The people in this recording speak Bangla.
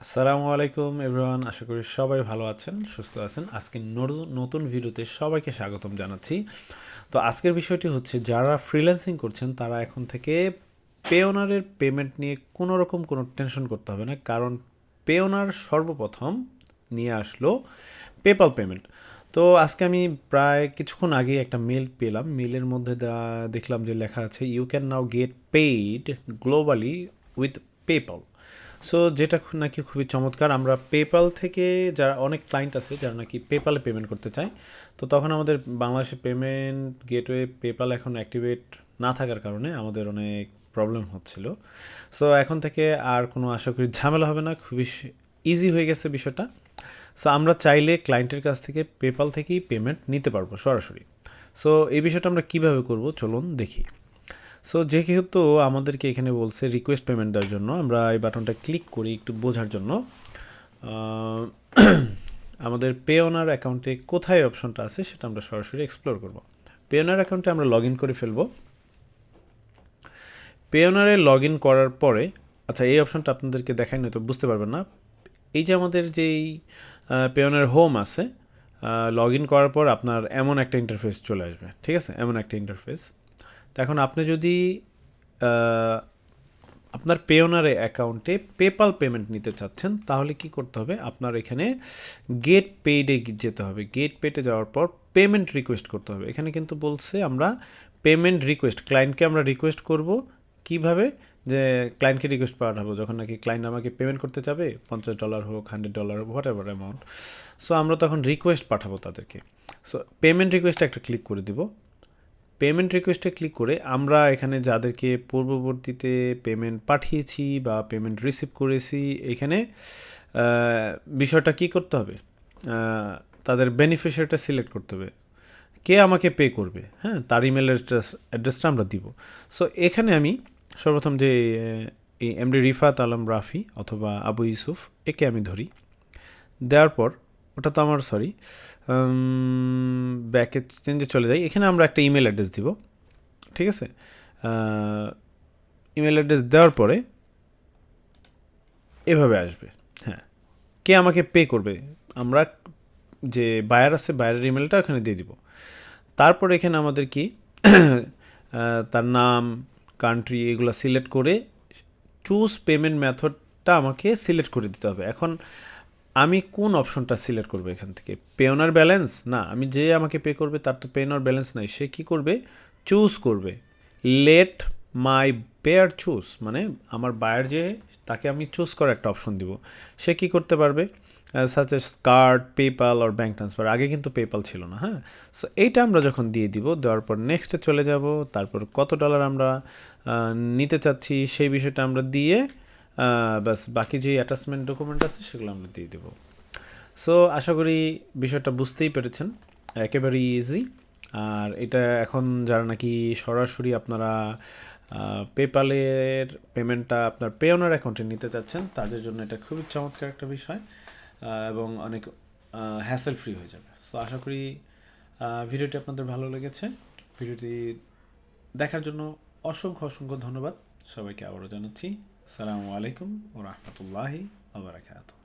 আসসালামু আলাইকুম এভরিওয়ান, আশা করি সবাই ভালো আছেন, সুস্থ আছেন। আজকে নতুন ভিডিওতে সবাইকে স্বাগতম জানাচ্ছি। তো আজকের বিষয়টি হচ্ছে, যারা ফ্রিল্যান্সিং করছেন তারা এখন থেকে পেওনারের পেমেন্ট নিয়ে কোনো রকম কোনো টেনশন করতে হবে না, কারণ পেওনার সর্বপ্রথম নিয়ে আসলো পেপাল পেমেন্ট। তো আজকে আমি প্রায় কিছুক্ষণ আগে একটা মেল পেলাম, মেলের মধ্যে দেখলাম যে লেখা আছে you can now get paid globally with PayPal. So যেটা নাকি খুবই চমৎকার। আমরা পেপাল থেকে, যারা অনেক ক্লায়েন্ট আছে যারা নাকি পেপালে পেমেন্ট করতে চায়, তো তখন আমাদের বাংলাদেশে পেমেন্ট গেটওয়ে পেপাল এখন অ্যাক্টিভেট না থাকার কারণে আমাদের অনেক প্রবলেম হচ্ছিল। সো এখন থেকে আর কোনো আশা করি ঝামেলা হবে না, খুবই ইজি হয়ে গেছে বিষয়টা। সো আমরা চাইলে ক্লায়েন্টের কাছ থেকে পেপাল থেকেই পেমেন্ট নিতে পারবো সরাসরি। সো এই বিষয়টা আমরা কীভাবে করব চলুন দেখি। সো যেহেতু আমাদেরকে এখানে বলছে রিকোয়েস্ট পেমেন্ট দেওয়ার জন্য, আমরা এই বাটনটা ক্লিক করি একটু বোঝার জন্য। আহ, আমাদের পে ওনার অ্যাকাউন্টে কোথায় অপশনটা আছে সেটা আমরা সরাসরি এক্সপ্লোর করব। পে ওনার অ্যাকাউন্টে আমরা লগ ইন করে ফেলবো। পে ওনারে লগ ইন করার পরে, আচ্ছা এই অপশনটা আপনাদেরকে দেখাই নয়তো বুঝতে পারবেন না। এই যে আমাদের যেই পে ওনার হোম আছে, লগ ইন করার পর আপনার এমন একটা ইন্টারফেস চলে আসবে, ঠিক আছে, এমন একটা ইন্টারফেস। তো এখন আপনি যদি আপনার পেওনারে অ্যাকাউন্টে পেপাল পেমেন্ট নিতে চাচ্ছেন, তাহলে কি করতে হবে, আপনার এখানে গেট পেইডে যেতে হবে। গেট পেডে যাওয়ার পর পেমেন্ট রিকোয়েস্ট করতে হবে। এখানে কিন্তু বলছে আমরা পেমেন্ট রিকোয়েস্ট, ক্লায়েন্টকে আমরা রিকোয়েস্ট করব কিভাবে, যে ক্লায়েন্টকে রিকোয়েস্ট পাঠাবো যখন নাকি ক্লায়েন্ট আমাকে পেমেন্ট করতে চাবে, $50 হোক, $100 হোক, হোয়াট এভার অ্যামাউন্ট। সো আমরা তখন রিকোয়েস্ট পাঠাবো তাদেরকে। সো পেমেন্ট রিকোয়েস্টে একটা ক্লিক করে দিব। পেমেন্ট রিকোয়েস্টে ক্লিক করে আমরা এখানে যাদেরকে পূর্ববর্তীতে পেমেন্ট পাঠিয়েছি বা পেমেন্ট রিসিভ করেছি, এখানে বিষয়টা কি করতে হবে, তাদের বেনিফিশিয়ারিটা সিলেক্ট করতে হবে, কে আমাকে পে করবে, হ্যাঁ, তার ইমেল অ্যাড্রেসটা আমরা দিব। সো এখানে আমি সর্বপ্রথম যে এই এমডি রিফাত আলম রাফি অথবা আবু ইউসুফ, একে আমি ধরি। দেওয়ার পর ওটা তো আমার সরি, ব্যাকে চেঞ্জে চলে যাই। এখানে আমরা একটা ইমেল অ্যাড্রেস দিব, ঠিক আছে। ইমেল অ্যাড্রেস দেওয়ার পরে এভাবে আসবে, হ্যাঁ, কে আমাকে পে করবে, আমরা যে বায়ার আছে বায়ারের ইমেলটা ওখানে দিয়ে দিব। তারপর এখানে আমাদের কি তার নাম, কান্ট্রি, এগুলো সিলেক্ট করে চুজ পেমেন্ট মেথডটা আমাকে সিলেক্ট করে দিতে হবে। এখন আমি কোন অপশনটা সিলেক্ট করবো এখান থেকে, পেওনার ব্যালেন্স না, আমি যে আমাকে পে করবে তার তো পেওনার ব্যালেন্স নাই, সে কি করবে, চুজ করবে লেট মাই পেয়ার চুজ, মানে আমার বায়ার যে, তাকে আমি চুজ করার একটা অপশন দিব। সে কি করতে পারবে, সাচ এস কার্ড, পেপাল আর ব্যাঙ্ক ট্রান্সফার। আগে কিন্তু পেপাল ছিল না, হ্যাঁ। সো এইটা আমরা যখন দিয়ে দিব, দেওয়ার পর নেক্সটে চলে যাব, তারপর কত ডলার আমরা নিতে চাচ্ছি সেই বিষয়টা আমরা দিয়ে বাস বাকি যে অ্যাটাচমেন্ট ডকুমেন্ট আছে সেগুলো আমরা দিয়ে দেবো। সো আশা করি বিষয়টা বুঝতেই পেরেছেন, একেবারেই ইজি। আর এটা এখন যারা নাকি সরাসরি আপনারা পেপালের পেমেন্টটা আপনার পেওনার অ্যাকাউন্টে নিতে চাচ্ছেন, তাদের জন্য এটা খুবই চমৎকার একটা বিষয়, এবং অনেক হ্যাসেল ফ্রি হয়ে যাবে। সো আশা করি ভিডিওটি আপনাদের ভালো লেগেছে। ভিডিওটি দেখার জন্য অসংখ্য অসংখ্য ধন্যবাদ সবাইকে, আবারও জানাচ্ছি আসসালামু আলাইকুম ওয়া রাহমাতুল্লাহি ওয়া বারাকাতুহু।